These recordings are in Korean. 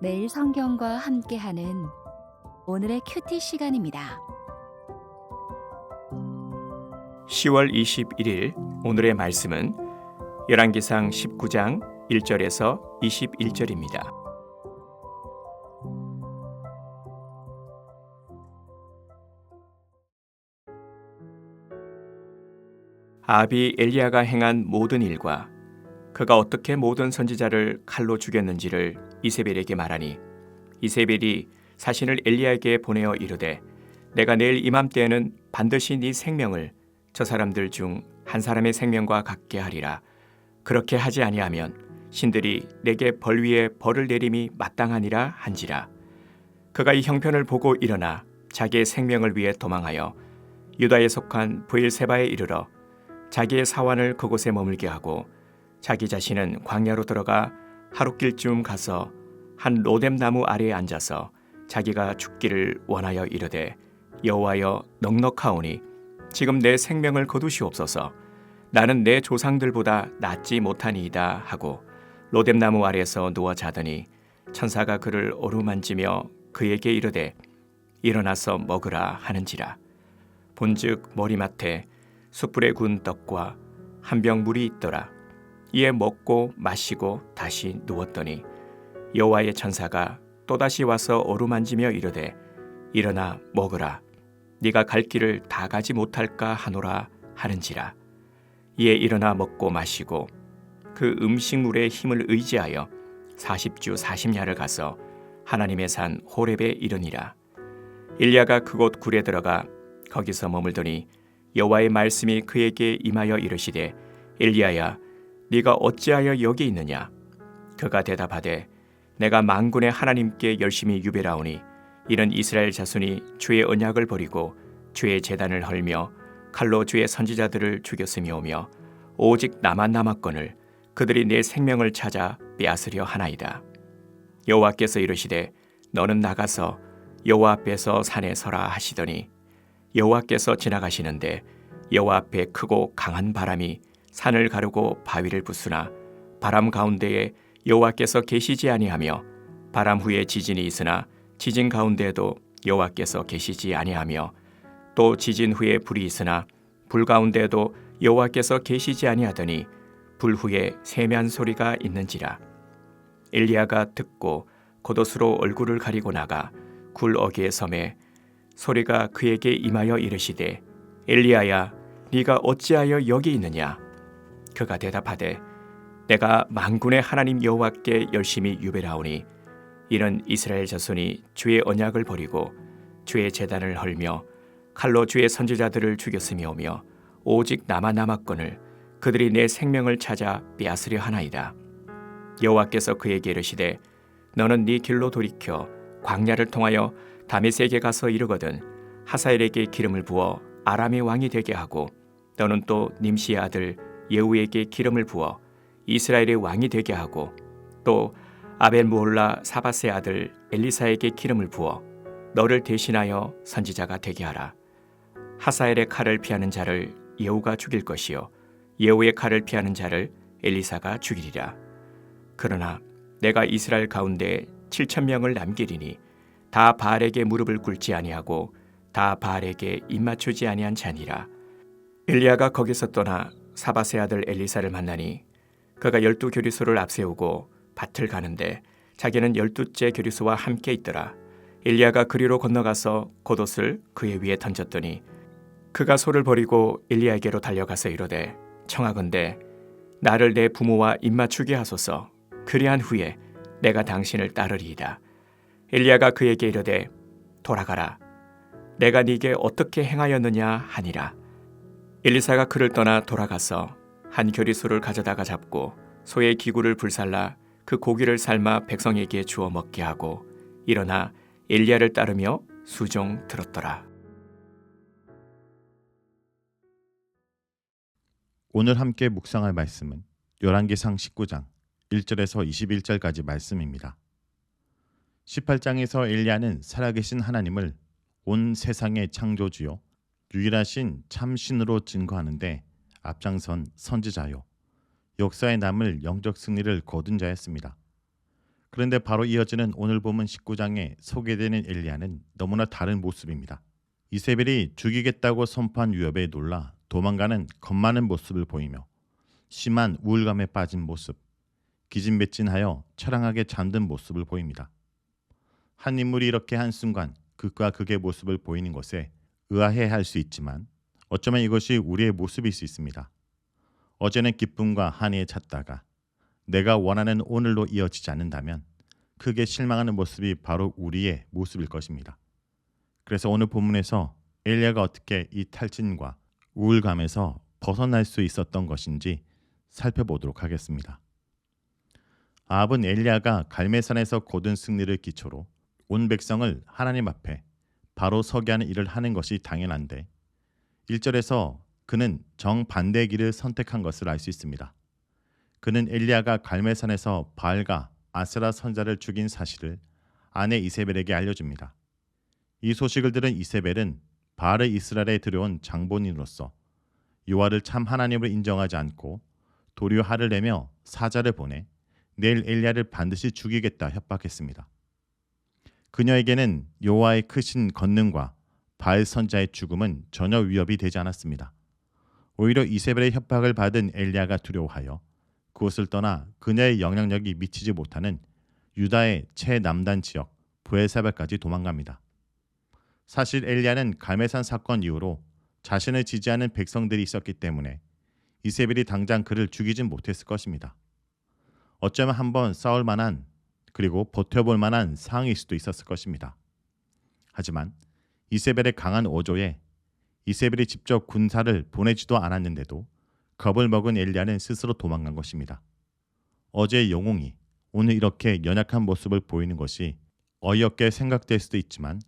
매일 성경과 함께하는 오늘의 큐티 시간입니다. 10월 21일 오늘의 말씀은 열왕기상 19장 1절에서 21절입니다. 아합이 엘리야가 행한 모든 일과 그가 어떻게 모든 선지자를 칼로 죽였는지를 이세벨에게 말하니 이세벨이 사신을 엘리야에게 보내어 이르되 내가 내일 이맘때에는 반드시 네 생명을 저 사람들 중 한 사람의 생명과 같게 하리라. 그렇게 하지 아니하면 신들이 내게 벌 위에 벌을 내림이 마땅하니라 한지라. 그가 이 형편을 보고 일어나 자기의 생명을 위해 도망하여 유다에 속한 브엘세바에 이르러 자기의 사환을 그곳에 머물게 하고 자기 자신은 광야로 들어가 하룻길쯤 가서 한 로뎀 나무 아래에 앉아서 자기가 죽기를 원하여 이르되 여호와여 넉넉하오니 지금 내 생명을 거두시옵소서. 나는 내 조상들보다 낫지 못하니이다 하고 로뎀 나무 아래에서 누워 자더니 천사가 그를 어루만지며 그에게 이르되 일어나서 먹으라 하는지라. 본즉 머리맡에 숯불에 구운 떡과 한 병 물이 있더라. 이에 먹고 마시고 다시 누웠더니 여호와의 천사가 또다시 와서 어루만지며 이르되 일어나 먹으라. 네가 갈 길을 다 가지 못할까 하노라 하는지라. 이에 일어나 먹고 마시고 그 음식물의 힘을 의지하여 40주 40야를 가서 하나님의 산 호렙에 이르니라. 엘리야가 그곳 굴에 들어가 거기서 머물더니 여호와의 말씀이 그에게 임하여 이르시되 엘리야야 네가 어찌하여 여기 있느냐. 그가 대답하되 내가 만군의 하나님께 열심히 유배라오니 이는 이스라엘 자손이 주의 언약을 버리고 주의 제단을 헐며 칼로 주의 선지자들을 죽였음이오며 오직 나만 남았거늘 그들이 내 생명을 찾아 빼앗으려 하나이다. 여호와께서 이르시되 너는 나가서 여호와 앞에서 산에 서라 하시더니 여호와께서 지나가시는데 여호와 앞에 크고 강한 바람이 산을 가르고 바위를 부수나 바람 가운데에 여호와께서 계시지 아니하며 바람 후에 지진이 있으나 지진 가운데에도 여호와께서 계시지 아니하며 또 지진 후에 불이 있으나 불 가운데에도 여호와께서 계시지 아니하더니 불 후에 세미한 소리가 있는지라. 엘리야가 듣고 겉옷으로 얼굴을 가리고 나가 굴 어귀에 섬에 소리가 그에게 임하여 이르시되 엘리야야 네가 어찌하여 여기 있느냐. 그가 대답하되 내가 만군의 하나님 여호와께 열심히 유배라오니 이는 이스라엘 자손이 주의 언약을 버리고 주의 제단을 헐며 칼로 주의 선지자들을 죽였음이오며 오직 나만 남았거늘 그들이 내 생명을 찾아 빼앗으려 하나이다. 여호와께서 그에게 이르시되 너는 네 길로 돌이켜 광야를 통하여 다메섹에 가서 이르거든 하사엘에게 기름을 부어 아람의 왕이 되게 하고 너는 또 님시의 아들 예후에게 기름을 부어 이스라엘의 왕이 되게 하고 또 아벨무홀라 사밧의 아들 엘리사에게 기름을 부어 너를 대신하여 선지자가 되게 하라. 하사엘의 칼을 피하는 자를 예후가 죽일 것이요 예후의 칼을 피하는 자를 엘리사가 죽이리라. 그러나 내가 이스라엘 가운데 7,000명을 남기리니 다 바알에게 무릎을 꿇지 아니하고 다 바알에게 입맞추지 아니한 자니라. 엘리야가 거기서 떠나 사밧의 아들 엘리사를 만나니 그가 12교리소를 앞세우고 밭을 가는데 자기는 12째 교리소와 함께 있더라. 엘리야가 그리로 건너가서 겉옷을 그의 위에 던졌더니 그가 소를 버리고 엘리야에게로 달려가서 이르되 청하건대 나를 내 부모와 입맞추게 하소서. 그리한 후에 내가 당신을 따르리이다. 엘리야가 그에게 이르되 돌아가라. 내가 네게 어떻게 행하였느냐 하니라. 엘리사가 그를 떠나 돌아가서 한 교리소를 가져다가 잡고 소의 기구를 불살라 그 고기를 삶아 백성에게 주어 먹게 하고 일어나 엘리야를 따르며 수종 들었더라. 오늘 함께 묵상할 말씀은 열왕기상 19장 1절에서 21절까지 말씀입니다. 18장에서 엘리야는 살아계신 하나님을 온 세상의 창조주요 유일하신 참신으로 증거하는데 앞장선 선지자요 역사에 남을 영적 승리를 거둔 자였습니다. 그런데 바로 이어지는 오늘 본문 19장에 소개되는 엘리야는 너무나 다른 모습입니다. 이세벨이 죽이겠다고 선포한 위협에 놀라 도망가는 겁많은 모습을 보이며 심한 우울감에 빠진 모습, 기진맥진하여 처량하게 잠든 모습을 보입니다. 한 인물이 이렇게 한순간 극과 극의 모습을 보이는 것에 의아해할 수 있지만 어쩌면 이것이 우리의 모습일 수 있습니다. 어제는 기쁨과 한의에 찼다가 내가 원하는 오늘로 이어지지 않는다면 크게 실망하는 모습이 바로 우리의 모습일 것입니다. 그래서 오늘 본문에서 엘리야가 어떻게 이 탈진과 우울감에서 벗어날 수 있었던 것인지 살펴보도록 하겠습니다. 아합은 엘리야가 갈멜산에서 거둔 승리를 기초로 온 백성을 하나님 앞에 바로 서게 하는 일을 하는 것이 당연한데 1절에서 그는 정반대의 길을 선택한 것을 알 수 있습니다. 그는 엘리야가 갈멜산에서 바알과 아세라 선자를 죽인 사실을 아내 이세벨에게 알려줍니다. 이 소식을 들은 이세벨은 바알의 이스라엘에 들여온 장본인으로서 여호와를 참 하나님으로 인정하지 않고 도리어 화를 내며 사자를 보내 내일 엘리야를 반드시 죽이겠다 협박했습니다. 그녀에게는 여호와의 크신 권능과 바알 선자의 죽음은 전혀 위협이 되지 않았습니다. 오히려 이세벨의 협박을 받은 엘리야가 두려워하여 그곳을 떠나 그녀의 영향력이 미치지 못하는 유다의 최남단 지역 브엘사바까지 도망갑니다. 사실 엘리야는 갈멜산 사건 이후로 자신을 지지하는 백성들이 있었기 때문에 이세벨이 당장 그를 죽이진 못했을 것입니다. 어쩌면 한번 싸울 만한 그리고 버텨볼 만한 상황일 수도 있었을 것입니다. 하지만 이세벨의 강한 어조에 이세벨이 직접 군사를 보내지도 않았는데도 겁을 먹은 엘리야는 스스로 도망간 것입니다. 어제의 영웅이 오늘 이렇게 연약한 모습을 보이는 것이 어이없게 생각될 수도 있지만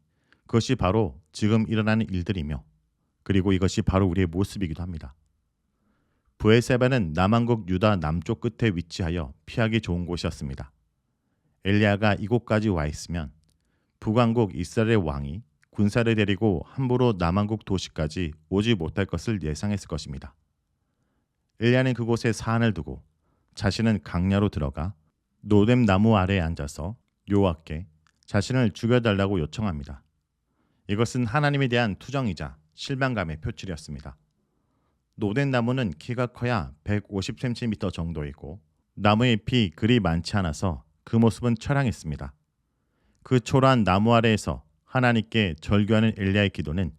그것이 바로 지금 일어나는 일들이며 그리고 이것이 바로 우리의 모습이기도 합니다. 브엘세바는 남왕국 유다 남쪽 끝에 위치하여 피하기 좋은 곳이었습니다. 엘리야가 이곳까지 와 있으면 북왕국 이스라엘의 왕이 군사를 데리고 함부로 남왕국 도시까지 오지 못할 것을 예상했을 것입니다. 엘리야는 그곳에 사안을 두고 자신은 강야로 들어가 노뎀 나무 아래에 앉아서 여호와께 자신을 죽여달라고 요청합니다. 이것은 하나님에 대한 투정이자 실망감의 표출이었습니다. 노뎀 나무는 키가 커야 150cm 정도이고 나무의 잎이 그리 많지 않아서 그 모습은 처량했습니다. 그 초라한 나무 아래에서 하나님께 절규하는 엘리야의 기도는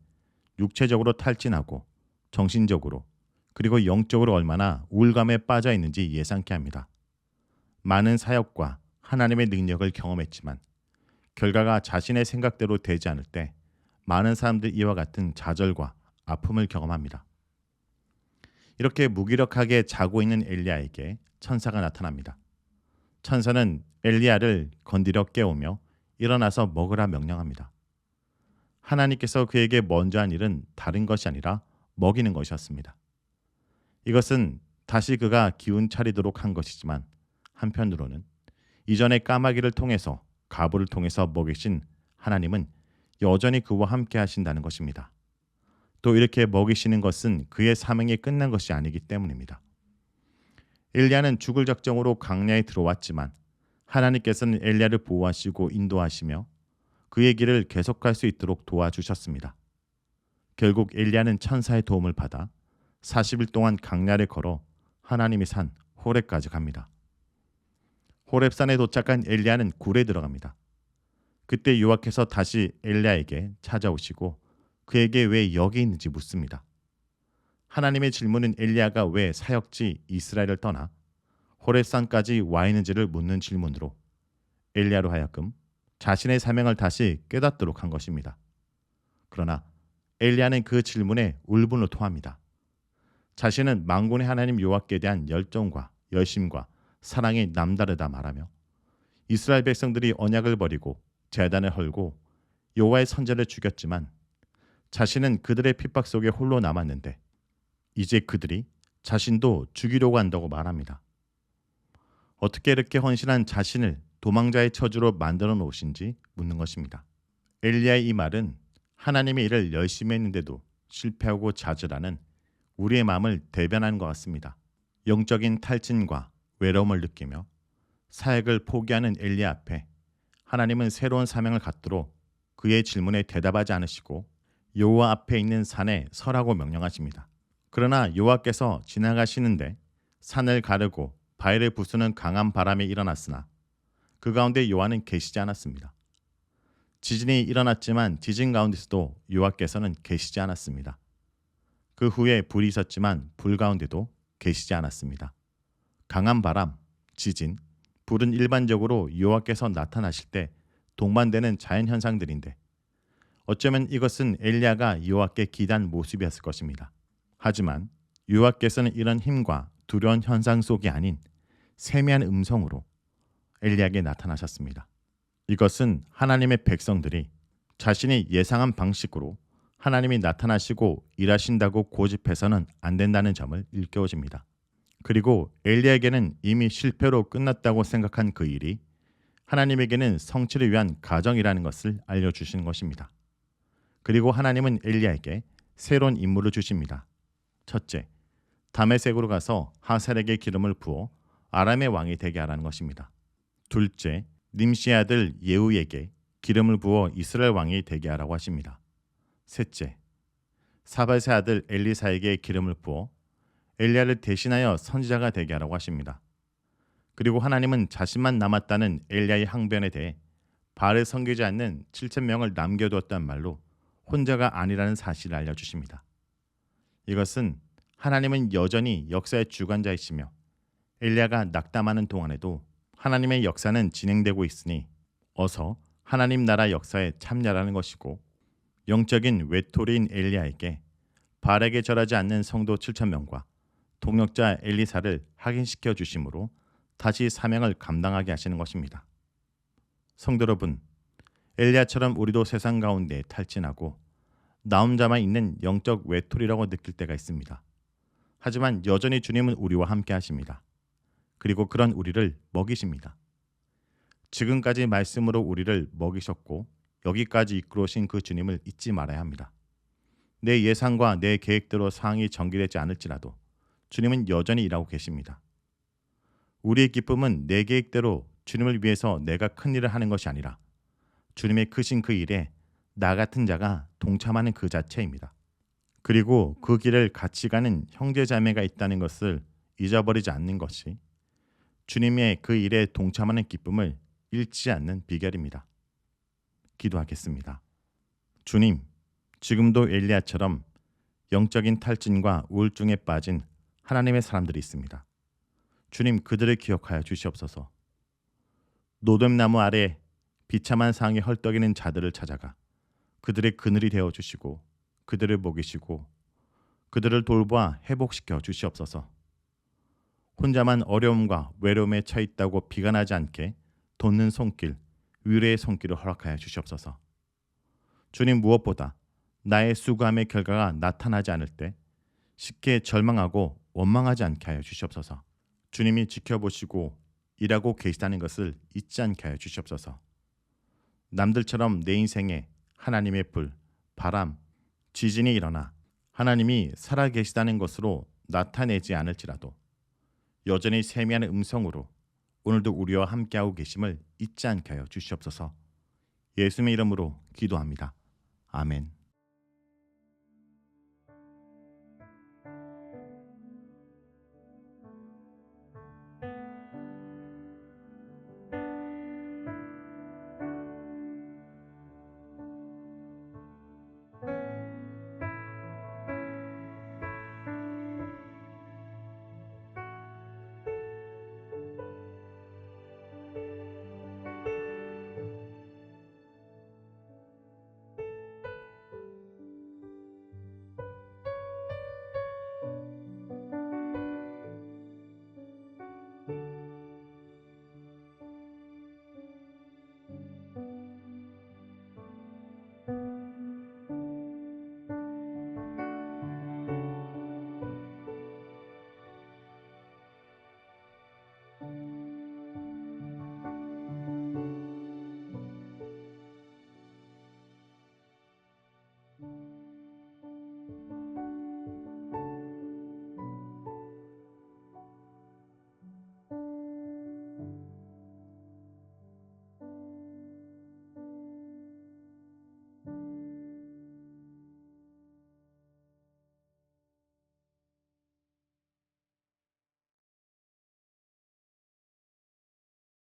육체적으로 탈진하고 정신적으로 그리고 영적으로 얼마나 우울감에 빠져 있는지 예상케 합니다. 많은 사역과 하나님의 능력을 경험했지만 결과가 자신의 생각대로 되지 않을 때 많은 사람들이 이와 같은 좌절과 아픔을 경험합니다. 이렇게 무기력하게 자고 있는 엘리야에게 천사가 나타납니다. 천사는 엘리야를 건드려 깨우며 일어나서 먹으라 명령합니다. 하나님께서 그에게 먼저 한 일은 다른 것이 아니라 먹이는 것이었습니다. 이것은 다시 그가 기운 차리도록 한 것이지만 한편으로는 이전의 까마귀를 통해서 가부를 통해서 먹이신 하나님은 여전히 그와 함께 하신다는 것입니다. 또 이렇게 먹이시는 것은 그의 사명이 끝난 것이 아니기 때문입니다. 엘리야는 죽을 작정으로 강야에 들어왔지만 하나님께서는 엘리야를 보호하시고 인도하시며 그의 길을 계속할 수 있도록 도와주셨습니다. 결국 엘리야는 천사의 도움을 받아 40일 동안 강야를 걸어 하나님의 산 호렙까지 갑니다. 호렙산에 도착한 엘리야는 굴에 들어갑니다. 그때 여호와께서 다시 엘리야에게 찾아오시고 그에게 왜 여기 있는지 묻습니다. 하나님의 질문은 엘리야가 왜 사역지 이스라엘을 떠나 호렙산까지 와 있는지를 묻는 질문으로 엘리야로 하여금 자신의 사명을 다시 깨닫도록 한 것입니다. 그러나 엘리야는 그 질문에 울분을 토합니다. 자신은 만군의 하나님 여호와께 대한 열정과 열심과 사랑이 남다르다 말하며 이스라엘 백성들이 언약을 버리고 제단을 헐고 여호와의 선자를 죽였지만 자신은 그들의 핍박 속에 홀로 남았는데 이제 그들이 자신도 죽이려고 한다고 말합니다. 어떻게 이렇게 헌신한 자신을 도망자의 처지로 만들어 놓으신지 묻는 것입니다. 엘리야의 이 말은 하나님의 일을 열심히 했는데도 실패하고 좌절하는 우리의 마음을 대변하는 것 같습니다. 영적인 탈진과 외로움을 느끼며 사역을 포기하는 엘리야 앞에 하나님은 새로운 사명을 갖도록 그의 질문에 대답하지 않으시고 여호와 앞에 있는 산에 서라고 명령하십니다. 그러나 여호와께서 지나가시는데 산을 가르고 바위를 부수는 강한 바람이 일어났으나 그 가운데 여호와는 계시지 않았습니다. 지진이 일어났지만 지진 가운데서도 여호와께서는 계시지 않았습니다. 그 후에 불이 있었지만 불 가운데도 계시지 않았습니다. 강한 바람, 지진, 불은 일반적으로 여호와께서 나타나실 때 동반되는 자연 현상들인데 어쩌면 이것은 엘리야가 여호와께 기대한 모습이었을 것입니다. 하지만 여호와께서는 이런 힘과 두려운 현상 속이 아닌 세미한 음성으로 엘리야에게 나타나셨습니다. 이것은 하나님의 백성들이 자신이 예상한 방식으로 하나님이 나타나시고 일하신다고 고집해서는 안 된다는 점을 일깨워줍니다. 그리고 엘리야에게는 이미 실패로 끝났다고 생각한 그 일이 하나님에게는 성취를 위한 과정이라는 것을 알려주시는 것입니다. 그리고 하나님은 엘리야에게 새로운 임무를 주십니다. 첫째, 다메섹으로 가서 하살에게 기름을 부어 아람의 왕이 되게 하라는 것입니다. 둘째, 님시의 아들 예후에게 기름을 부어 이스라엘 왕이 되게 하라고 하십니다. 셋째, 사밧의 아들 엘리사에게 기름을 부어 엘리야를 대신하여 선지자가 되게 하라고 하십니다. 그리고 하나님은 자신만 남았다는 엘리야의 항변에 대해 바알을 섬기지 않는 7,000명을 남겨두었다는 말로 혼자가 아니라는 사실을 알려주십니다. 이것은 하나님은 여전히 역사의 주관자이시며 엘리야가 낙담하는 동안에도 하나님의 역사는 진행되고 있으니 어서 하나님 나라 역사에 참여하라는 것이고 영적인 외톨이인 엘리야에게 바알에게 절하지 않는 성도 7,000명과 동역자 엘리사를 확인시켜 주심으로 다시 사명을 감당하게 하시는 것입니다. 성도 여러분, 엘리야처럼 우리도 세상 가운데 탈진하고 나 혼자만 있는 영적 외톨이라고 느낄 때가 있습니다. 하지만 여전히 주님은 우리와 함께 하십니다. 그리고 그런 우리를 먹이십니다. 지금까지 말씀으로 우리를 먹이셨고 여기까지 이끌어오신 그 주님을 잊지 말아야 합니다. 내 예상과 내 계획대로 상황이 전개되지 않을지라도 주님은 여전히 일하고 계십니다. 우리의 기쁨은 내 계획대로 주님을 위해서 내가 큰 일을 하는 것이 아니라 주님의 크신 그 일에 나 같은 자가 동참하는 그 자체입니다. 그리고 그 길을 같이 가는 형제 자매가 있다는 것을 잊어버리지 않는 것이 주님의 그 일에 동참하는 기쁨을 잃지 않는 비결입니다. 기도하겠습니다. 주님, 지금도 엘리야처럼 영적인 탈진과 우울증에 빠진 하나님의 사람들이 있습니다. 주님, 그들을 기억하여 주시옵소서. 노뱀나무 아래 비참한 상황에 헐떡이는 자들을 찾아가 그들의 그늘이 되어 주시고 그들을 먹이시고 그들을 돌보아 회복시켜 주시옵소서. 혼자만 어려움과 외로움에 처해 있다고 비관하지 않게 돋는 손길, 위로의 손길을 허락하여 주시옵소서. 주님, 무엇보다 나의 수고함의 결과가 나타나지 않을 때 쉽게 절망하고 원망하지 않게 하여 주시옵소서. 주님이 지켜보시고 일하고 계시다는 것을 잊지 않게 하여 주시옵소서. 남들처럼 내 인생에 하나님의 불, 바람, 지진이 일어나 하나님이 살아계시다는 것으로 나타내지 않을지라도 여전히 세미한 음성으로 오늘도 우리와 함께하고 계심을 잊지 않게 하여 주시옵소서. 예수님의 이름으로 기도합니다. 아멘.